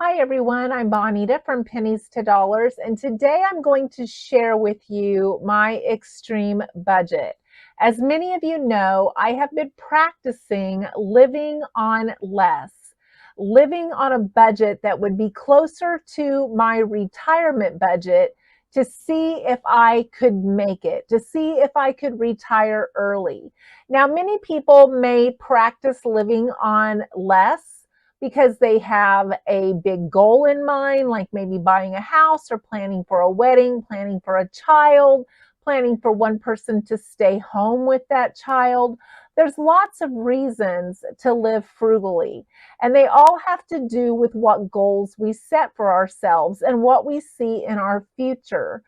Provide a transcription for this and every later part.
Hi everyone, I'm Bonita from Pennies to Dollars, and today I'm going to share with you my extreme budget. As many of you know, I have been practicing living on less, living on a budget that would be closer to my retirement budget to see if I could make it, to see if I could retire early. Now, many people may practice living on less because they have a big goal in mind, like maybe buying a house or planning for a wedding, planning for a child, planning for one person to stay home with that child. There's lots of reasons to live frugally, and they all have to do with what goals we set for ourselves and what we see in our future.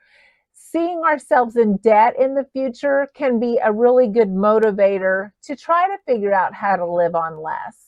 Seeing ourselves in debt in the future can be a really good motivator to try to figure out how to live on less.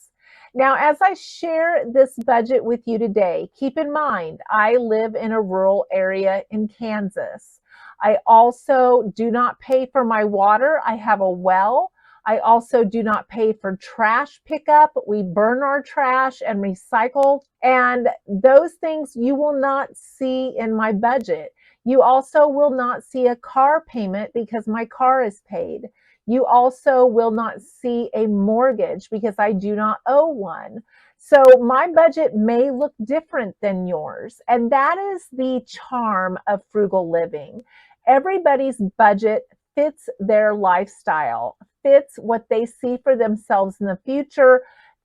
Now, as I share this budget with you today, keep in mind, I live in a rural area in Kansas. I also do not pay for my water. I have a well. I also do not pay for trash pickup. We burn our trash and recycle. And those things you will not see in my budget. You also will not see a car payment because my car is paid. You also will not see a mortgage because I do not owe one. So my budget may look different than yours. And that is the charm of frugal living. Everybody's budget fits their lifestyle, fits what they see for themselves in the future,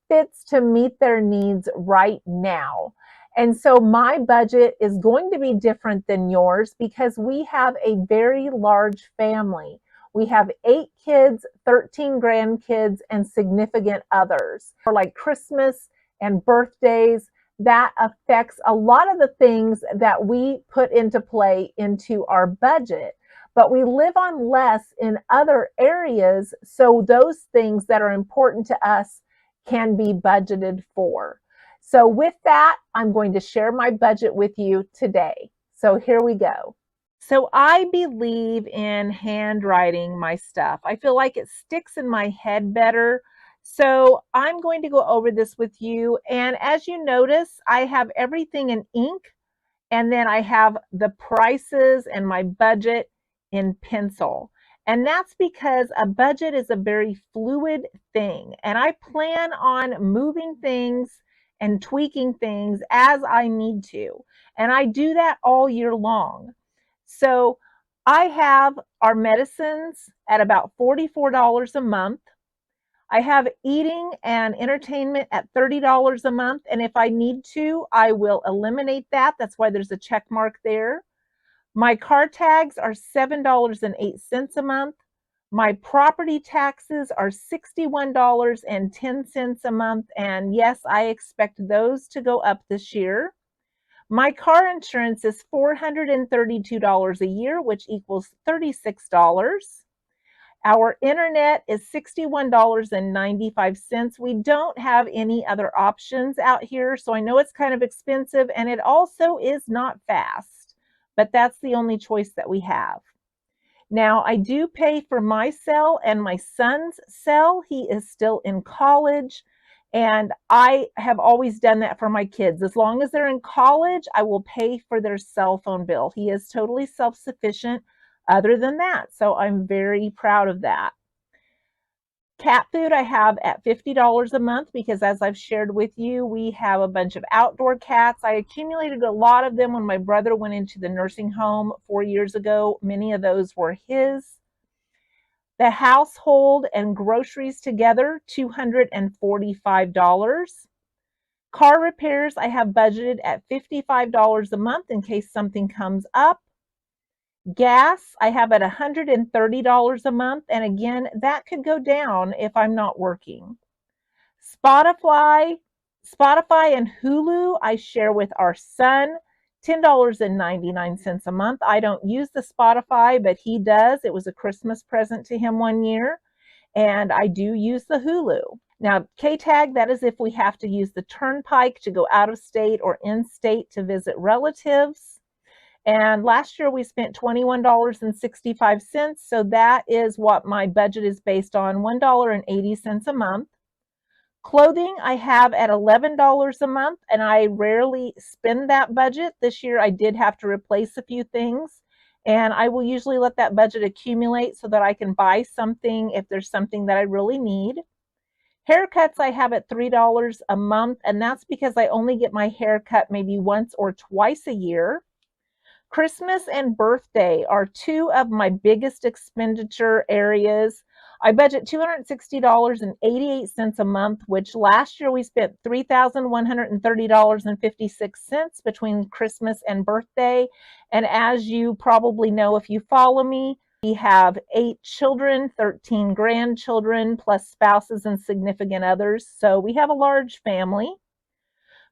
fits to meet their needs right now. And so my budget is going to be different than yours because we have a very large family. We have 8 kids, 13 grandkids, and significant others. For like Christmas and birthdays, that affects a lot of the things that we put into play into our budget. But we live on less in other areas, so those things that are important to us can be budgeted for. So with that, I'm going to share my budget with you today. So here we go. So I believe in handwriting my stuff. I feel like it sticks in my head better. So I'm going to go over this with you. And as you notice, I have everything in ink, and then I have the prices and my budget in pencil. And that's because a budget is a very fluid thing. And I plan on moving things and tweaking things as I need to. And I do that all year long. So I have our medicines at about $44 a month. I have eating and entertainment at $30 a month. And if I need to, I will eliminate that. That's why there's a check mark there. My car tags are $7.08 a month. My property taxes are $61.10 a month. And yes, I expect those to go up this year. My car insurance is $432 a year, which equals $36. Our internet is $61.95. We don't have any other options out here, so I know it's kind of expensive, and it also is not fast, but that's the only choice that we have. Now, I do pay for my cell and my son's cell. He is still in college. And I have always done that for my kids. As long as they're in college, I will pay for their cell phone bill. He is totally self-sufficient other than that. So I'm very proud of that. Cat food I have at $50 a month because, as I've shared with you, we have a bunch of outdoor cats. I accumulated a lot of them when my brother went into the nursing home 4 years ago. Many of those were his. The household and groceries together, $245. Car repairs, I have budgeted at $55 a month in case something comes up. Gas, I have at $130 a month. And again, that could go down if I'm not working. Spotify and Hulu, I share with our son. $10.99 a month. I don't use the Spotify, but he does. It was a Christmas present to him one year. And I do use the Hulu. Now, K-Tag, that is if we have to use the Turnpike to go out of state or in state to visit relatives. And last year we spent $21.65. So that is what my budget is based on, $1.80 a month. Clothing I have at $11 a month, and I rarely spend that budget. This year I did have to replace a few things, and I will usually let that budget accumulate so that I can buy something if there's something that I really need. Haircuts I have at $3 a month, and that's because I only get my hair cut maybe once or twice a year. Christmas and birthday are two of my biggest expenditure areas. I budget $260.88 a month, which last year we spent $3,130.56 between Christmas and birthday. And as you probably know if you follow me, we have 8 children, 13 grandchildren, plus spouses and significant others. So we have a large family.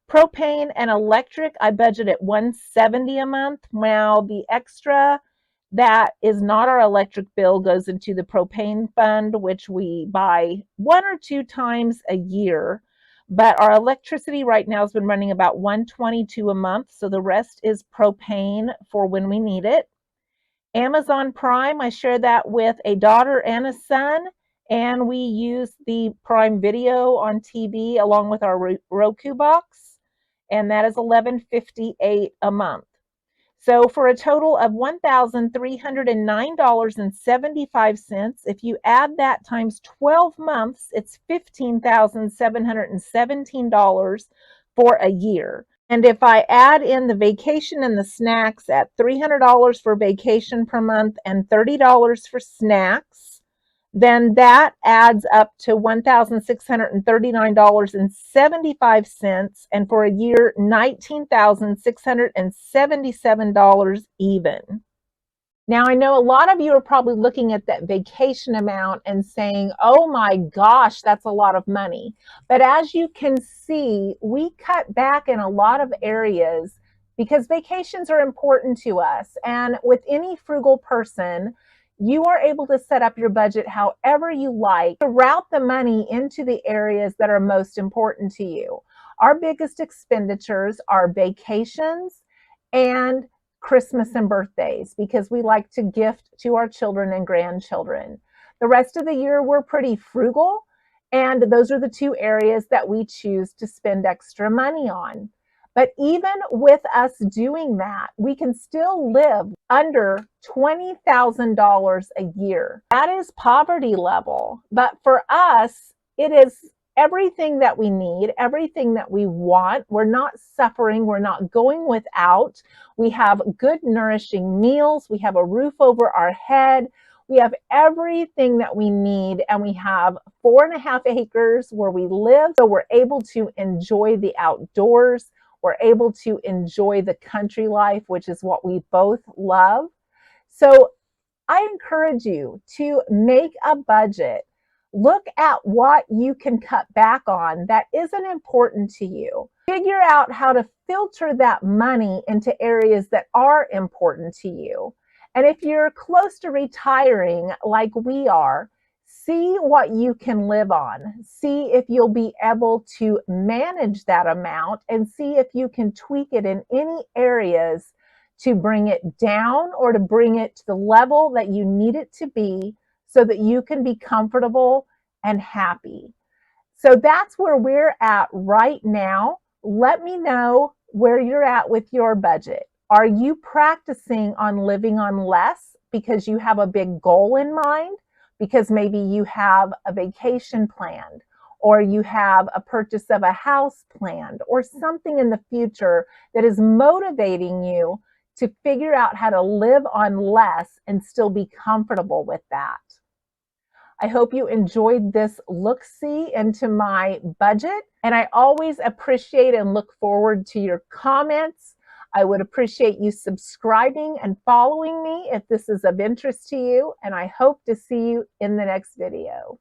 Propane and electric, I budget at $170 a month. Now the extra that is not our electric bill goes into the propane fund, which we buy 1 or 2 times a year. But our electricity right now has been running about $122 a month, so the rest is propane for when we need it. Amazon Prime, I share that with a daughter and a son, and we use the Prime Video on TV along with our Roku box, and that is $11.58 a month. So for a total of $1,309.75, if you add that times 12 months, it's $15,717 for a year. And if I add in the vacation and the snacks at $300 for vacation per month and $30 for snacks, then that adds up to $1,639.75, and for a year, $19,677 even. Now, I know a lot of you are probably looking at that vacation amount and saying, oh my gosh, that's a lot of money. But as you can see, we cut back in a lot of areas because vacations are important to us. And with any frugal person, you are able to set up your budget however you like to route the money into the areas that are most important to you. Our biggest expenditures are vacations and Christmas and birthdays because we like to gift to our children and grandchildren. The rest of the year, we're pretty frugal, and those are the 2 areas that we choose to spend extra money on. But even with us doing that, we can still live under $20,000 a year. That is poverty level. But for us, it is everything that we need, everything that we want. We're not suffering. We're not going without. We have good, nourishing meals. We have a roof over our head. We have everything that we need, and we have 4.5 acres where we live. So we're able to enjoy the outdoors. We're able to enjoy the country life, which is what we both love. So I encourage you to make a budget. Look at what you can cut back on that isn't important to you. Figure out how to filter that money into areas that are important to you. And if you're close to retiring like we are, see what you can live on. See if you'll be able to manage that amount and see if you can tweak it in any areas to bring it down or to bring it to the level that you need it to be so that you can be comfortable and happy. So that's where we're at right now. Let me know where you're at with your budget. Are you practicing on living on less because you have a big goal in mind? Because maybe you have a vacation planned, or you have a purchase of a house planned, or something in the future that is motivating you to figure out how to live on less and still be comfortable with that. I hope you enjoyed this look-see into my budget, and I always appreciate and look forward to your comments. I would appreciate you subscribing and following me if this is of interest to you, and I hope to see you in the next video.